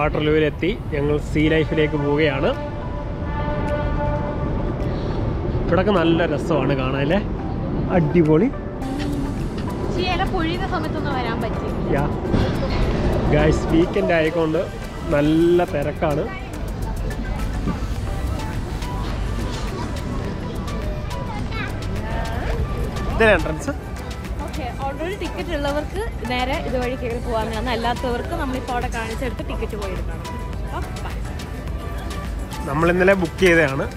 വാട്ടർലൂവിലെത്തി. ഞങ്ങൾ സീ ലൈഫിലേക്ക് പോവുകയാണ്. ഇവിടൊക്കെ നല്ല രസമാണ് കാണാനല്ലേ, അടിപൊളി. ഗൈസ് വീക്കെൻഡ് ആയിക്കൊണ്ട് നല്ല തിരക്കാണ്. ഇതിന് എൻട്രൻസ് ഓൾറെഡി ടിക്കറ്റ് ഉള്ളവർക്ക് നേരെ ഇതുവഴി കയറി പോകാമെന്നാണ്, അല്ലാത്തവർക്ക് നമ്മളിപ്പോൾ അവിടെ കാണിച്ചെടുത്ത് ടിക്കറ്റ് പോയി എടുക്കണം. നമ്മൾ ഇന്നലെ ബുക്ക് ചെയ്തതാണ്.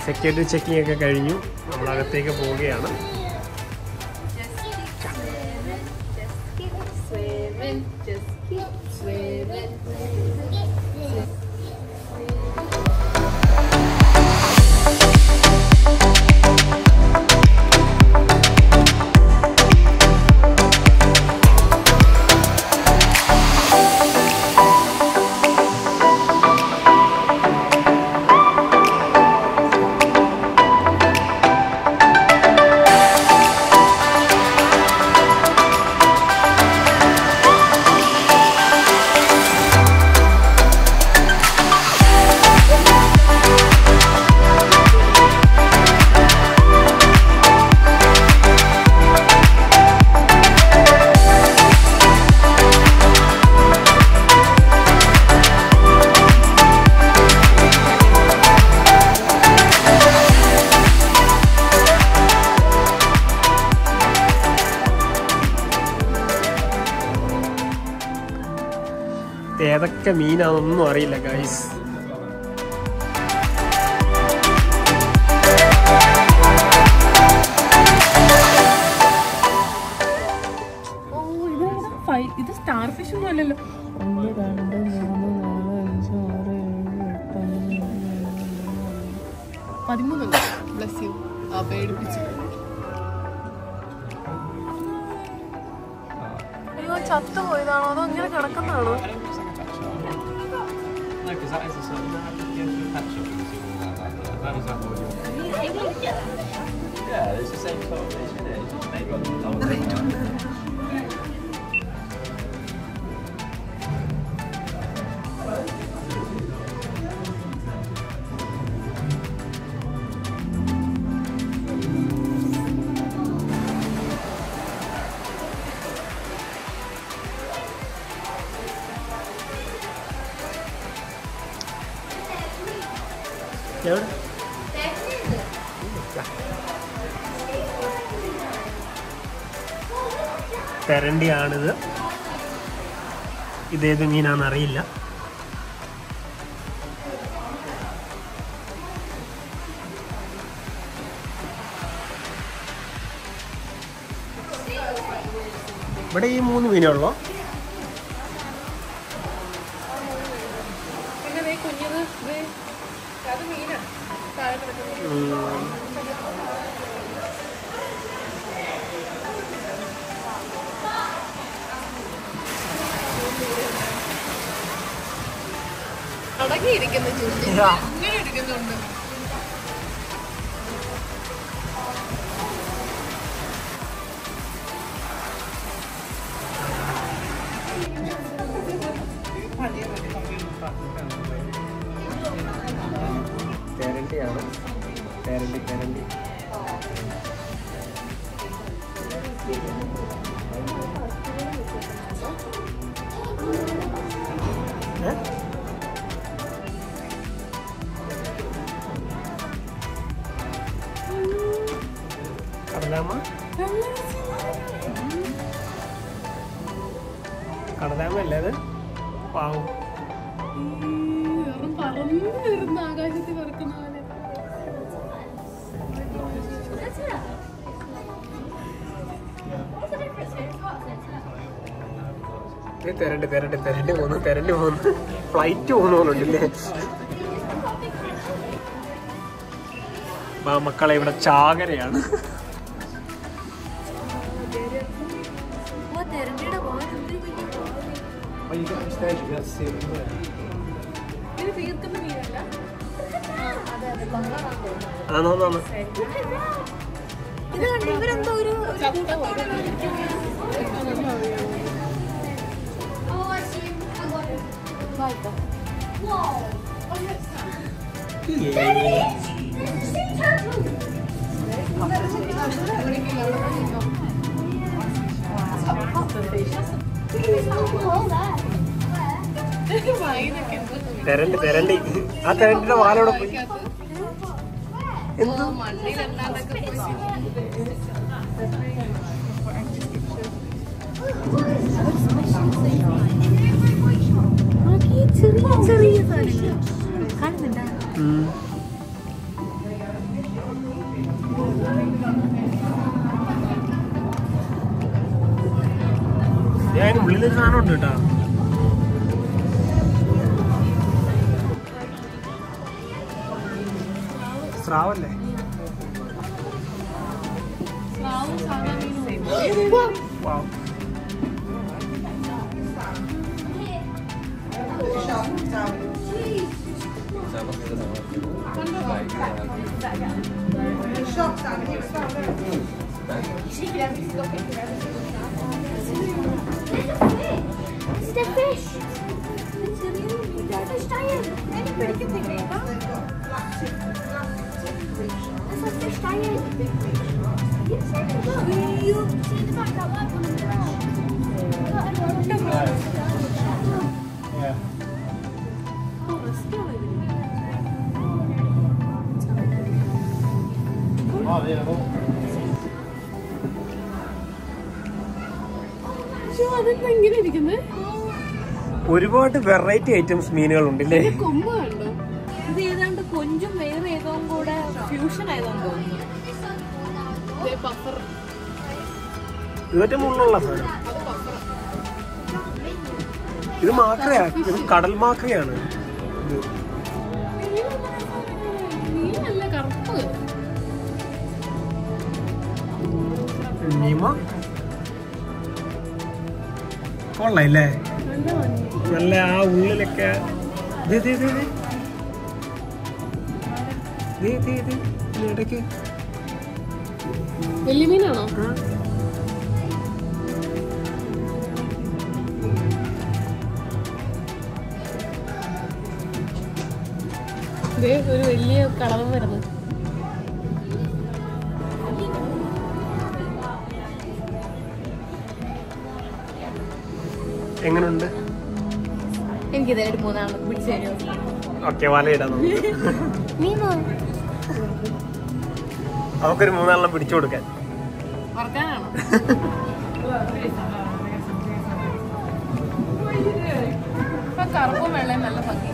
സെക്യൂരിറ്റി ചെക്കിംഗ് ഒക്കെ കഴിഞ്ഞു. നമ്മളകത്തേക്ക് പോവുകയാണ്. ഏതൊക്കെ മീനാണെന്നൊന്നും അറിയില്ല ഗൈസ്. ഇത് സ്റ്റാർ ഫിഷ് ഒന്നും അല്ലല്ലോ. 1 2 3 4 5 6 7 8 9 10 13. അയ്യോ, ചത്തുപോയതാണോ അതോ ഇങ്ങനെ കിടക്കുന്നതാണോ? തെരണ്ടിയാണിത്. ഇതേത് മീനാണെന്ന് അറിയില്ല. ഇവിടെ ഈ 3 മീനുള്ളോ? തെരണ്ടിയാണ്. തെരണ്ടി കടലാമല്ലേ അത്? പാവം. ആകാശത്തിൽ പറക്കുന്ന പോലെ. തെരണ്ടി പോകുന്നു. ഫ്ലൈറ്റ് പോകുന്നുണ്ടല്ലേ? മക്കളെ ഇവിടെ ചാകരയാണ്. ഇത് കണ്ട് ഇവരെന്തോ ഒരു തെരണ്ടി ആ തെരണ്ടിന്റെ വാലോടെ പോയി. എന്ത് ചെറിയ സാധനങ്ങൾ കാണുന്നുണ്ടാ? ഉള്ളിലൊരു സാധനം ഉണ്ട് കേട്ടാ. സ്രാവല്ലേ? ഒരുപാട് വെറൈറ്റി ഐറ്റംസ് മീനുകൾ ഉണ്ടല്ലേ? ഇത് ഏതാണ്ട് കൊഞ്ചും വേറെ ഏതോ കൂടെ ഫ്യൂഷൻ ആയതാന്ന് തോന്നുന്നു. ഇതൊക്കെ മുള്ളുള്ള സാധനം. ഇത് മാക്രയാ, ഇത് കടൽ മാക്രയാണ്. കൊള്ളല്ലേ? നല്ല ആ ഉള്ളിലൊക്കെ ഇടയ്ക്ക് വലിയ മീനാണോ? ഒരു വലിയ കളറും വരുന്നു. എങ്ങനുണ്ട്? എനിക്കിതായിട്ട് മൂന്നാമത് പിടിച്ചു തരുമോ? ഓക്കെ, വലയിടാം. നമുക്കൊരു മൂന്നാളെണ്ണം പിടിച്ചു കൊടുക്കാൻ. കറുപ്പും വെള്ളയും നല്ല ഭംഗി.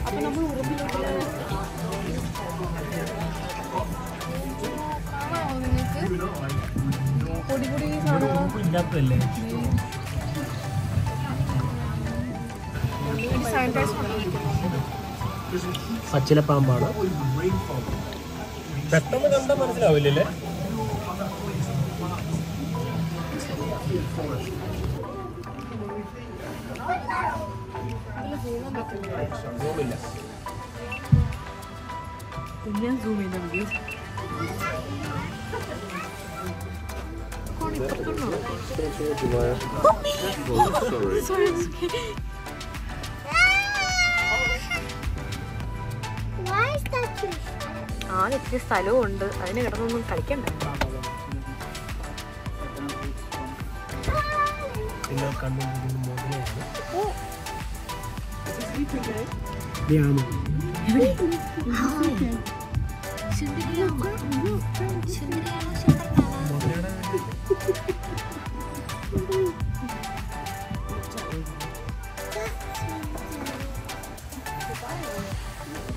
അപ്പൊ നമ്മൾ ഉറുമ്പിലോട്ട് പൊടി പൊടി ഇല്ലാത്തതല്ലേ? പച്ചിലപ്പാമ്പാണ്. പെട്ടെന്ന് കണ്ടാൽ മനസ്സിലാവില്ലല്ലേ? ഞാൻ സൂം ചെയ്താൽ മതി. ആകെ ഇത്തിരി സ്ഥലവും ഉണ്ട്, അതിന് കിടന്നൊന്നും കളിക്കണ്ട.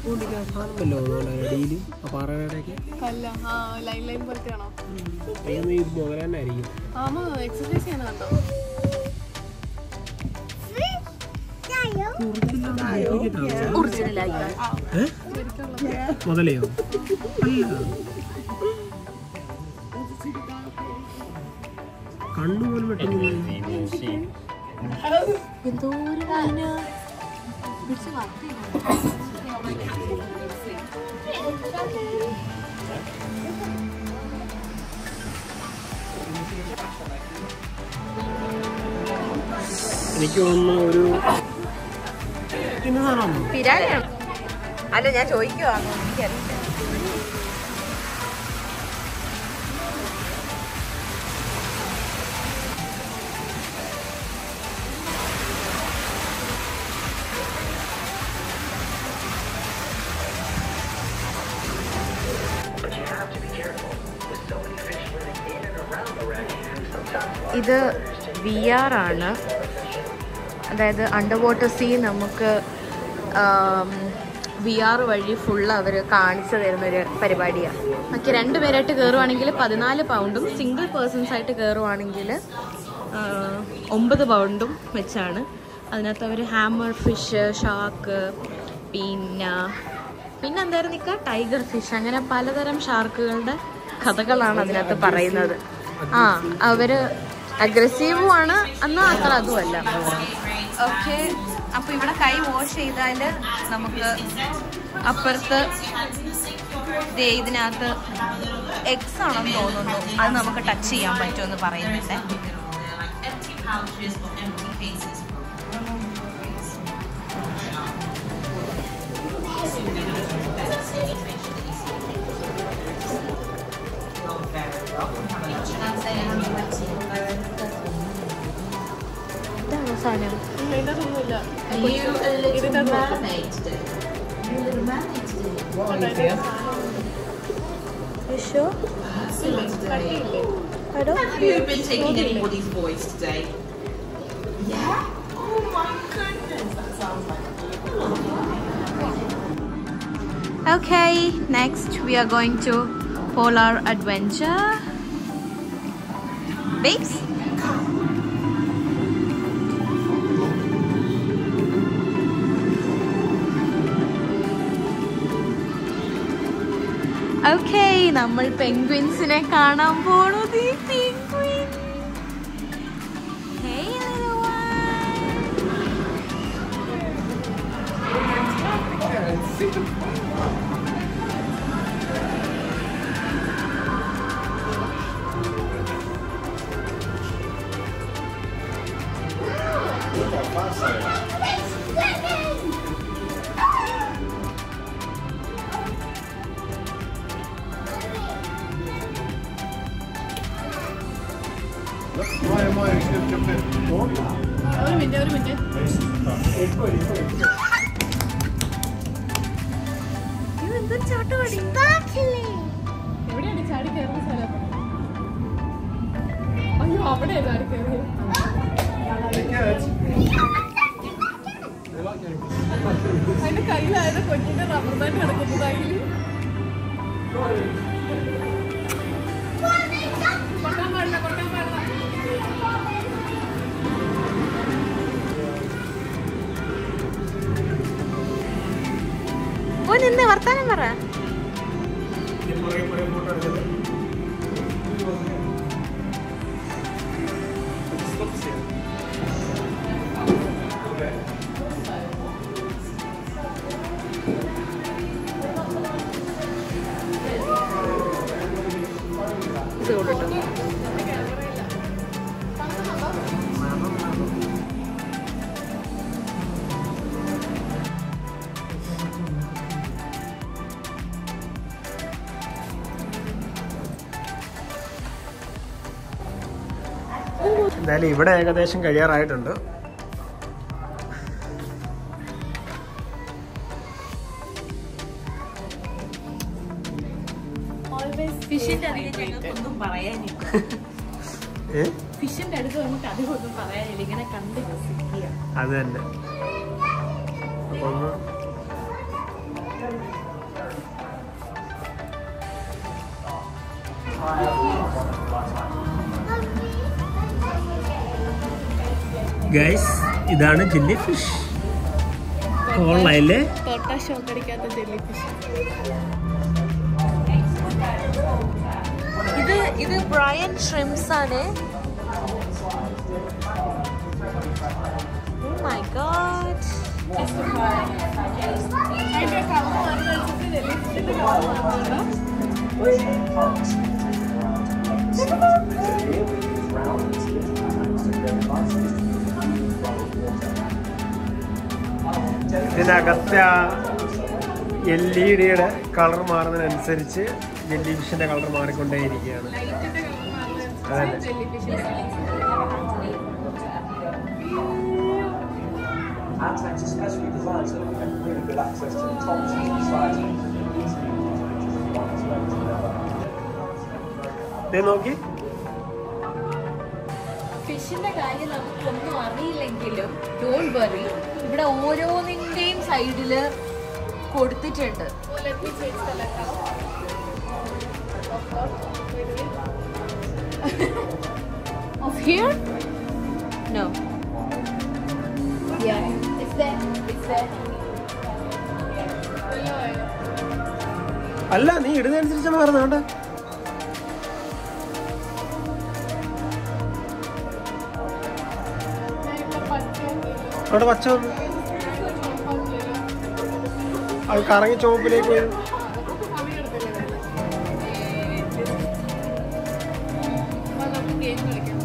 അടിയിൽ ആ പാറയുടെയൊക്കെ മുതലായിരിക്കും. മുതലയോ? കണ്ണുപോലും വെട്ടുന്നില്ല. എന്തോ എനിക്ക് തോന്നുന്നു ഒരു പിരാനാണ്. അല്ല ഞാൻ ചോദിക്കുവാണോ, എനിക്കറിയില്ല. ഇത് VR ആണ്, അതായത് അണ്ടർ വാട്ടർ സീ നമുക്ക് VR വഴി ഫുള്ള് അവർ കാണിച്ചു തരുന്നൊരു പരിപാടിയാണ്. ഓക്കെ, 2 പേരായിട്ട് കയറുവാണെങ്കിൽ 14 പൗണ്ടും സിംഗിൾ പേഴ്സൺസ് ആയിട്ട് കയറുവാണെങ്കിൽ 9 പൗണ്ടും വെച്ചാണ്. അതിനകത്ത് അവർ ഹാമർ ഫിഷ്, ഷാർക്ക്, പിന്നെ എന്തായിരുന്നു നിൽക്കുക, ടൈഗർ ഫിഷ്, അങ്ങനെ പലതരം ഷാർക്കുകളുടെ കഥകളാണ് അതിനകത്ത് പറയുന്നത്. അവര് അഗ്രസീവും ആണ്, എന്നാൽ അത്ര അതുമല്ല. ഓക്കെ, അപ്പൊ ഇവിടെ കൈ വാഷ് ചെയ്താല് നമുക്ക് അപ്പുറത്ത് ഇതിനകത്ത് എക്സ് ആണെന്ന് തോന്നുന്നു, അത് നമുക്ക് ടച്ച് ചെയ്യാൻ പറ്റുമെന്ന് പറയുന്നുണ്ട്. ഇതാണോ സാധനം? You've been taking anybody's voice today? Yeah? Oh my goodness, that sounds like Okay, next we are going to Polar Adventure. Babes? Okay, നമ്മൾ പെൻഗ്വിൻസിനെ കാണാൻ പോണു. പെൻഗ്വിൻ. Hey little എവിടെയാണ് ചാടി കയറുന്ന സ്ഥലം? അയ്യോ, അവിടെ ചാടി കയറി. അതിന്റെ കയ്യിലായത് കൊച്ചിന്റെ റബ്ബർ ബാൻഡ് കിടക്കുന്നതായി. കൊട്ടാൻ പാടില്ല, കൊട്ടാൻ പാടില്ല. ഓ, നിന്ന് വർത്താനം പറ. എന്തായാലും ഇവിടെ ഏകദേശം കഴിയാറായിട്ടുണ്ട്. ഫിഷിന്റെ ഒന്നും പറയാനില്ല. ഫിഷിന്റെ അടുത്ത് നമുക്ക് അധികം ഒന്നും പറയാനില്ല, ഇങ്ങനെ കണ്ട് രസിക്കുക. അത് തന്നെ. ഗൈസ്, ഇതാണ് ജെല്ലി ഫിഷ്. ഓൺലൈനിലെ തൊട്ട ഷോക്ക് അടിക്കാത്ത ജെല്ലി ഫിഷ്. ഇത് ബ്രയൻ ഷ്രിംസ് ആണ്. Oh my god. അതിന്റെ കളർ അനുസരിച്ച് ജെല്ലി ഫിഷിന്റെ കളർ മാറുന്നുണ്ടോ? ഇതിനകത്തെ ആ LED-യുടെ കളർ മാറുന്നതിനനുസരിച്ച് ജെല്ലി ഫിഷിന്റെ കളർ മാറിക്കൊണ്ടേയിരിക്കുകയാണ്. ലൈറ്റിന്റെ കളർ മാറുന്നതനുസരിച്ച് അതല്ലേ? ജെല്ലി ഫിഷിന്റെ Our tanks are specially designed so that we have really good access to the top sides. നോക്കി ഫിഷിന്റെ കാര്യം നമുക്കൊന്നും അറിയില്ലെങ്കിലും ഡോണ്ട് വറി, ഇവിടെ ഓരോന്നിന്റെയും സൈഡില് കൊടുത്തിട്ടുണ്ട്. Oh, let me change the letter. Of here? No. Yeah, it's there. It's there. അല്ല, നീ ഇടുന്നതനുസരിച്ചാണ് മാറുന്നത്. കേട്ടോ, അവിടെ പച്ച വന്നു, അത് കറങ്ങി ചുവപ്പിലേക്ക് വരും. നമുക്ക് ഗെയിം കളിക്കാം.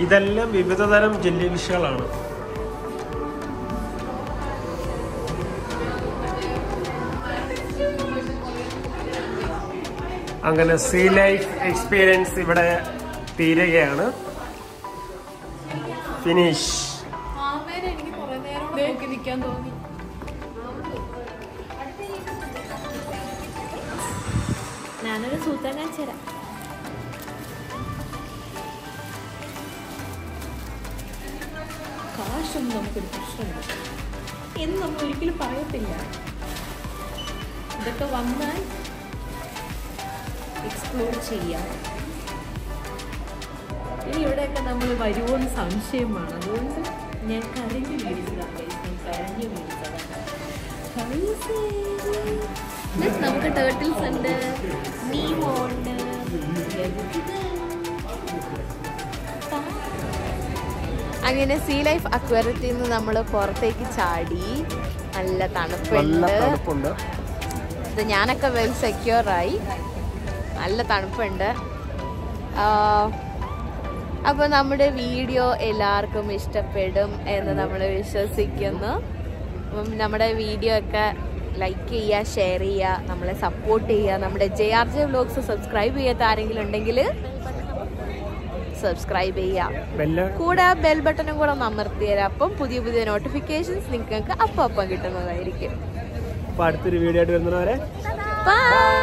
ഇതെല്ലാം വിവിധതരം ജെല്ലി ഫിഷുകളാണ്. അങ്ങനെ സീ ലൈഫ് എക്സ്പീരിയൻസ് ഇവിടെ തീരുകയാണ്. ഫിനിഷ്. ആമേനെ എനിക്ക് കുറെ നേരം നോക്കി നിൽക്കാൻ തോന്നി. ഞാനൊരു സൂത്രം കാണിച്ചുതരാം. കാശൊന്നും നമുക്കൊരു പ്രശ്നമില്ല എന്ന് നമ്മൾ ഒരിക്കലും പറയത്തില്ല. ഇതൊക്കെ വന്നാൽ എക്സ്പ്ലോർ ചെയ്യാം. ഇനി ഇവിടെയൊക്കെ നമ്മൾ വരുമോന്ന് സംശയമാണ്. അതുകൊണ്ട് ഞാൻ കരഞ്ഞു മേടിച്ചതാണ്. കരഞ്ഞു മേടിച്ചതാണ്. നമുക്ക് ടേർട്ടിൽസ് ഉണ്ട്, നീമോ ഉണ്ട്. അങ്ങനെ സീ ലൈഫ് അക്വേറിയത്തിൽ നിന്ന് നമ്മൾ പുറത്തേക്ക് ചാടി. നല്ല തണുപ്പുണ്ട്. ഇത് ഞാനൊക്കെ വെൽ സെക്യൂറായി. നല്ല തണുപ്പുണ്ട്. അപ്പോൾ നമ്മുടെ വീഡിയോ എല്ലാവർക്കും ഇഷ്ടപ്പെടും എന്ന് നമ്മൾ വിശ്വസിക്കുന്നു. അപ്പം നമ്മുടെ വീഡിയോ ഒക്കെ ലൈക്ക് ചെയ്യുക, ഷെയർ ചെയ്യുക, നമ്മളെ സപ്പോർട്ട് ചെയ്യുക. നമ്മുടെ JRJ വ്ലോഗ്സ് സബ്സ്ക്രൈബ് ചെയ്യാത്ത ആരെങ്കിലും ഉണ്ടെങ്കിൽ സബ്സ്ക്രൈബ് ചെയ്യുക. കൂടെ ബെൽ ബട്ടണും കൂടെ ഒന്ന് അമർത്തി തരാം. അപ്പം പുതിയ പുതിയ നോട്ടിഫിക്കേഷൻസ് നിങ്ങൾക്ക് അപ്പം കിട്ടുന്നതായിരിക്കും. അടുത്തൊരു വീഡിയോ ആയിട്ട് വരുന്നവരെ ബൈ.